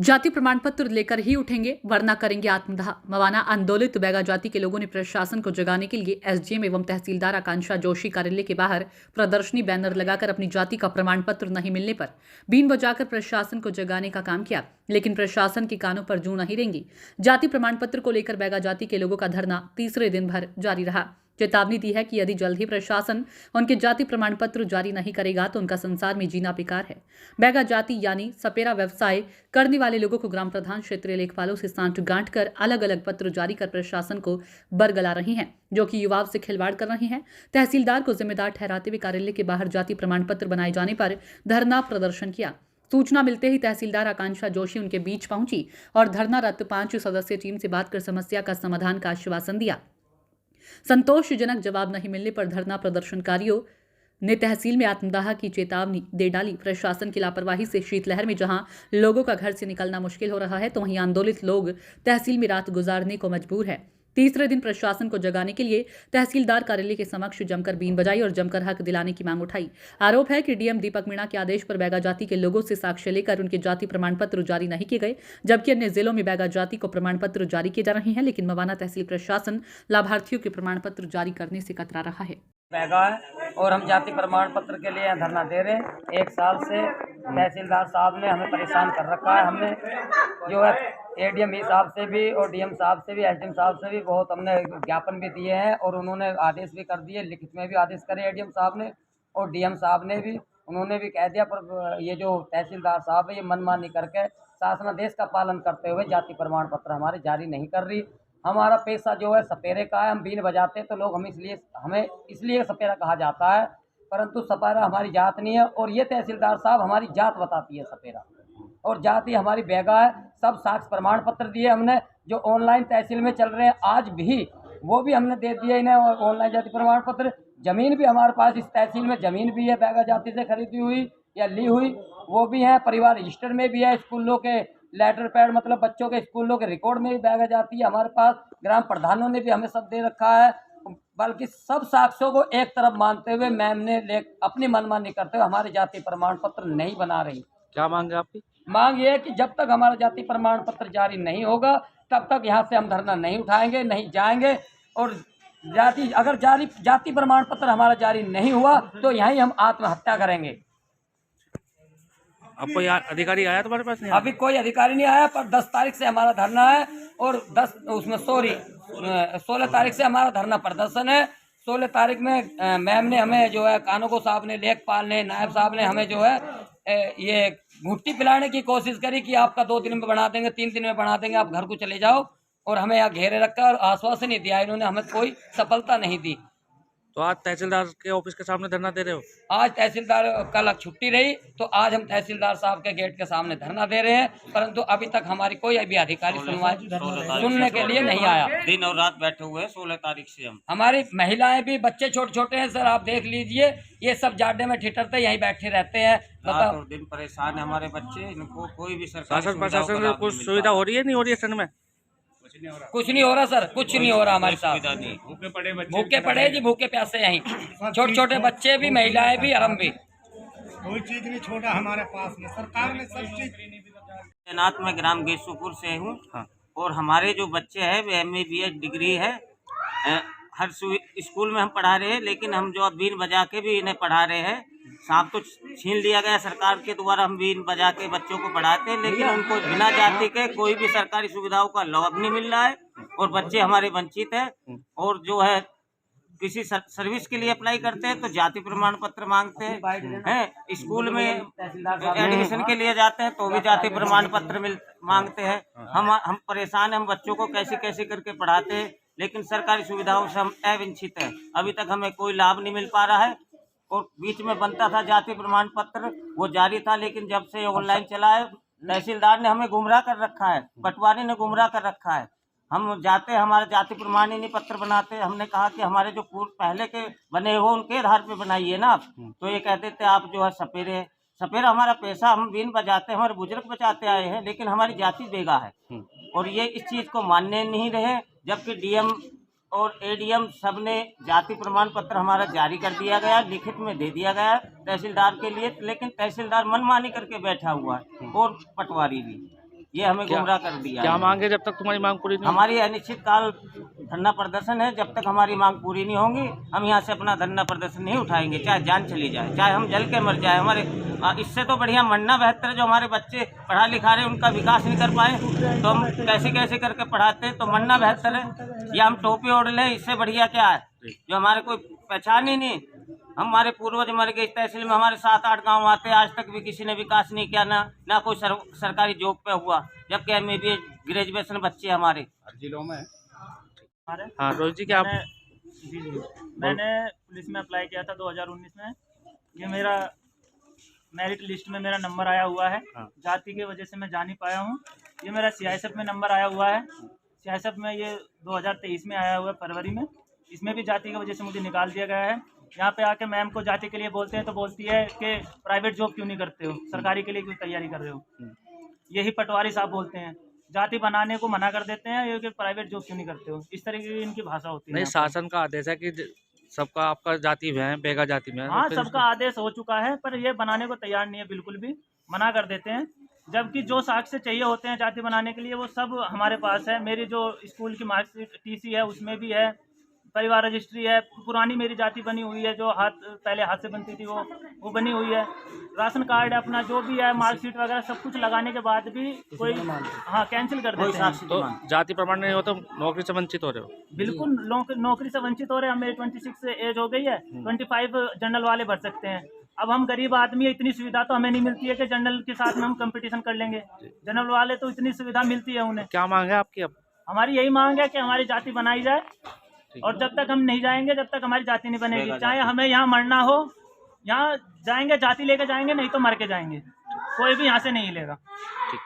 जाति प्रमाण पत्र लेकर ही उठेंगे वरना करेंगे आत्मदाह। मवाना आंदोलित बैगा जाति के लोगों ने प्रशासन को जगाने के लिए एसडीएम एवं तहसीलदार आकांक्षा जोशी कार्यालय के बाहर प्रदर्शनी बैनर लगाकर अपनी जाति का प्रमाण पत्र नहीं मिलने पर बीन बजाकर प्रशासन को जगाने का काम किया, लेकिन प्रशासन के कानों पर जूं नहीं रेंगी। जाति प्रमाण पत्र को लेकर बैगा जाति के लोगों का धरना तीसरे दिन भर जारी रहा। चेतावनी दी है कि यदि जल्द ही प्रशासन उनके जाति प्रमाण पत्र जारी नहीं करेगा तो उनका संसार में जीना बेकार है। बैगा जाति यानी सपेरा व्यवसाय करने वाले लोगों को ग्राम प्रधान क्षेत्रीय लेखपालों से सांठ गांठ कर अलग अलग पत्र जारी कर प्रशासन को बरगला रही हैं, जो कि युवाओं से खिलवाड़ कर रही हैं। तहसीलदार को जिम्मेदार ठहराते हुए कार्यालय के बाहर जाति प्रमाण पत्र बनाए जाने पर धरना प्रदर्शन किया। सूचना मिलते ही तहसीलदार आकांक्षा जोशी उनके बीच पहुंची और धरनारत 5 सदस्यीय टीम से बात कर समस्या का समाधान का आश्वासन दिया। संतोषजनक जवाब नहीं मिलने पर धरना प्रदर्शनकारियों ने तहसील में आत्मदाह की चेतावनी दे डाली। प्रशासन की लापरवाही से शीतलहर में जहां लोगों का घर से निकलना मुश्किल हो रहा है, तो वहीं आंदोलित लोग तहसील में रात गुजारने को मजबूर है। तीसरे दिन प्रशासन को जगाने के लिए तहसीलदार कार्यालय के समक्ष जमकर बीन बजाई और जमकर हक दिलाने की मांग उठाई। आरोप है कि डीएम दीपक मीणा के आदेश पर बैगा जाति के लोगों से साक्ष्य लेकर उनके जाति प्रमाण पत्र जारी नहीं किए गए, जबकि अन्य जिलों में बैगा जाति को प्रमाण पत्र जारी किए जा रहे हैं, लेकिन मवाना तहसील प्रशासन लाभार्थियों के प्रमाण पत्र जारी करने से कतरा रहा है। बैगा है और हम जाति प्रमाण पत्र के लिए धरना दे रहे हैं। 1 साल से तहसीलदार साहब ने हमें परेशान कर रखा है। हमने जो है एडीएम साहब से भी और डीएम साहब से भी, एसडीएम साहब से भी बहुत हमने ज्ञापन भी दिए हैं और उन्होंने आदेश भी कर दिए, लिखित में भी आदेश करे एडीएम साहब ने और डीएम साहब ने भी, उन्होंने भी कह दिया। पर ये जो तहसीलदार साहब है ये मनमानी करके शासनादेश का पालन करते हुए जाति प्रमाण पत्र हमारे जारी नहीं कर रही। हमारा पेशा जो है सपेरे का है, हम बीन बजाते हैं तो लोग हमें इसलिए सपेरा कहा जाता है, परंतु सपेरा हमारी जात नहीं है। और ये तहसीलदार साहब हमारी जात बताती है सपेरा, और जाति हमारी बैगा है। सब साक्ष्य प्रमाण पत्र दिए हमने, जो ऑनलाइन तहसील में चल रहे हैं आज भी, वो भी हमने दे दिए इन्हें ऑनलाइन जाति प्रमाण पत्र। जमीन भी हमारे पास इस तहसील में जमीन भी है बैगा जाति से खरीदी हुई या ली हुई, वो भी है। परिवार रजिस्टर में भी है, स्कूलों के लेटर पैड मतलब बच्चों के स्कूलों के रिकॉर्ड में भी बैगा जाती है हमारे पास। ग्राम प्रधानों ने भी हमें सब दे रखा है, बल्कि सब साक्ष्यों को एक तरफ मानते हुए मैम ने अपनी मनमानी करते हुए हमारे जाति प्रमाण पत्र नहीं बना रही। क्या मांग है आपकी? मांग ये है कि जब तक हमारा जाति प्रमाण पत्र जारी नहीं होगा तब तक यहाँ से हम धरना नहीं उठाएंगे, नहीं जाएंगे। और अगर जाति प्रमाण पत्र हमारा जारी नहीं हुआ तो यहीं हम आत्महत्या करेंगे। आपको यहाँ अधिकारी आया तुम्हारे पास? नहीं, अभी कोई अधिकारी नहीं आया, पर 10 तारीख से हमारा धरना है और 16 तारीख से हमारा धरना प्रदर्शन है। 16 तारीख में मैम ने हमें जो है, कानूको साहब ने, लेखपाल ने, नायब साहब ने हमें जो है ये घुट्टी पिलाने की कोशिश करी कि आपका 2 दिन में बना देंगे, 3 दिन में बना देंगे, आप घर को चले जाओ, और हमें यहाँ घेरे रखा और आश्वासन नहीं दिया। इन्होंने हमें कोई सफलता नहीं दी। तो आज तहसीलदार के ऑफिस के सामने धरना दे रहे हो? आज तहसीलदार कल छुट्टी रही तो आज हम तहसीलदार साहब के गेट के सामने धरना दे रहे हैं, परंतु अभी तक हमारी कोई अभी अधिकारी सुनने के लिए नहीं आया। दिन और रात बैठे हुए हैं। 16 तारीख से हमारी महिलाएं भी, बच्चे छोटे छोटे हैं सर, आप देख लीजिए, ये सब जाडे में ठिठरते यहीं बैठे रहते हैं। रात और दिन परेशान है हमारे बच्चे। इनको कोई भी शासन प्रशासन से कुछ सुविधा हो रही है? नहीं हो रही है शहर में? कुछ नहीं हो रहा सर, कुछ नहीं हो रहा हमारे साथ। भूखे पड़े जी, भूखे प्यासे यहीं, छोटे छोटे बच्चे भी, महिलाएं भी, हम भी। कोई चीज नहीं छोड़ा हमारे पास में, सरकार ने सब चीज। तैनात मैं ग्राम गेसुपुर से हूँ। हाँ। और हमारे जो बच्चे हैं वे MA BEd डिग्री है। हर स्कूल में हम पढ़ा रहे हैं, लेकिन हम जो अब बीन बजा के भी इन्हें पढ़ा रहे हैं। सांप तो छीन लिया गया सरकार के द्वारा, हम बीन बजा के बच्चों को पढ़ाते हैं, लेकिन उनको बिना जाति के कोई भी सरकारी सुविधाओं का लाभ नहीं मिल रहा है और बच्चे हमारे वंचित हैं। और जो है किसी सर्विस के लिए अप्लाई करते हैं तो जाति प्रमाण पत्र मांगते हैं। स्कूल में एडमिशन के लिए जाते हैं तो भी जाति प्रमाण पत्र मांगते हैं। हम परेशान हैं, हम बच्चों को कैसे कैसे करके पढ़ाते हैं, लेकिन सरकारी सुविधाओं से हम अवंचित हैं। अभी तक हमें कोई लाभ नहीं मिल पा रहा है। और बीच में बनता था जाति प्रमाण पत्र, वो जारी था, लेकिन जब से ऑनलाइन चला है तहसीलदार ने हमें गुमराह कर रखा है, पटवारी ने गुमराह कर रखा है। हम जाते हमारा जाति प्रमाण ही नहीं पत्र बनाते। हमने कहा कि हमारे जो पहले के बने हो उनके आधार पे बनाइए ना आप, तो ये कहते थे आप जो है सपेरे। सपेरा हमारा पैसा, हम बीन बजाते हैं, हमारे बुजुर्ग बचाते आए हैं, लेकिन हमारी जाति बेगा है और ये इस चीज़ को मानने नहीं रहे। जबकि डीएम और एडीएम सब ने जाति प्रमाण पत्र हमारा जारी कर दिया गया, लिखित में दे दिया गया तहसीलदार के लिए, लेकिन तहसीलदार मनमानी करके बैठा हुआ है और पटवारी भी। ये हमें क्या- गुमराह कर दिया क्या है। मांगे जब तक तुम्हारी मांग पूरी नहीं हमारी अनिश्चित काल धरना प्रदर्शन है। जब तक हमारी मांग पूरी नहीं होंगी हम यहाँ से अपना धरना प्रदर्शन नहीं उठाएंगे, चाहे जान चली जाए, चाहे हम जल के मर जाए। हमारे इससे तो बढ़िया मरना बेहतर है। जो हमारे बच्चे पढ़ा लिखा रहे उनका विकास नहीं कर पाए तो हम कैसे कैसे करके पढ़ाते हैं, तो मरना बेहतर है। या हम टोपी ओढ़ लें, इससे बढ़िया क्या है। जो हमारे कोई पहचान ही नहीं, हमारे पूर्वज मर गए। इस तहसील में हमारे 7-8 गांव आते, आज तक भी किसी ने विकास नहीं किया, ना कोई सरकारी जॉब पे हुआ, जबकि MBA ग्रेजुएशन बच्चे हमारे जिलों में हाँ रोहित जी क्या आप जी मैंने पुलिस में अप्लाई किया था 2019 में। ये मेरा मेरिट लिस्ट में मेरा नंबर आया हुआ है। हाँ। जाति की वजह से मैं जा नहीं पाया हूँ। ये मेरा CISF में नंबर आया हुआ है। CISF में ये 2023 में आया हुआ है, फरवरी में। इसमें भी जाति की वजह से मुझे निकाल दिया गया है। यहाँ पे आके मैम को जाति के लिए बोलते हैं तो बोलती है कि प्राइवेट जॉब क्यों नहीं करते हो, सरकारी के लिए क्यों तैयारी कर रहे हो। यही पटवारी साहब बोलते हैं, जाति बनाने को मना कर देते हैं, ये कि प्राइवेट जॉब क्यों नहीं करते हो। इस तरीके की इनकी भाषा होती है नहीं, यहाँ पे। शासन का आदेश है कि सबका आपका जाति में है, बेगा जाति में है, तो हाँ, फिर सबका आदेश हो चुका है, पर ये बनाने को तैयार नहीं है, बिल्कुल भी मना कर देते हैं। जबकि जो साक्ष्य चाहिए होते हैं जाति बनाने के लिए वो सब हमारे पास है। मेरी जो स्कूल की मार्कशीट TC है उसमें भी है, परिवार रजिस्ट्री है, पुरानी मेरी जाति बनी हुई है जो पहले हाथ से बनती थी वो बनी हुई है, राशन कार्ड अपना जो भी है, मार्कशीट वगैरह सब कुछ लगाने के बाद भी कोई कैंसिल कर देते हैं। तो जाति प्रमाण नहीं हो तो नौकरी से वंचित हो रहे हो। बिल्कुल नौकरी से वंचित हो रहे हैं। मेरी 26 एज हो गई है, 25 जनरल वाले भर सकते हैं। अब हम गरीब आदमी है, इतनी सुविधा तो हमें नहीं मिलती है कि जनरल के साथ में हम कंपटीशन कर लेंगे। जनरल वाले तो इतनी सुविधा मिलती है उन्हें। क्या मांग है आपकी अब? हमारी यही मांग है कि हमारी जाति बनाई जाए, और जब तक हम नहीं जाएंगे जब तक हमारी जाति नहीं बनेगी। चाहे हमें यहाँ मरना हो, यहाँ जाएंगे जाति लेके जाएंगे, नहीं तो मर के जाएंगे, कोई भी यहाँ से नहीं लेगा। ठीक।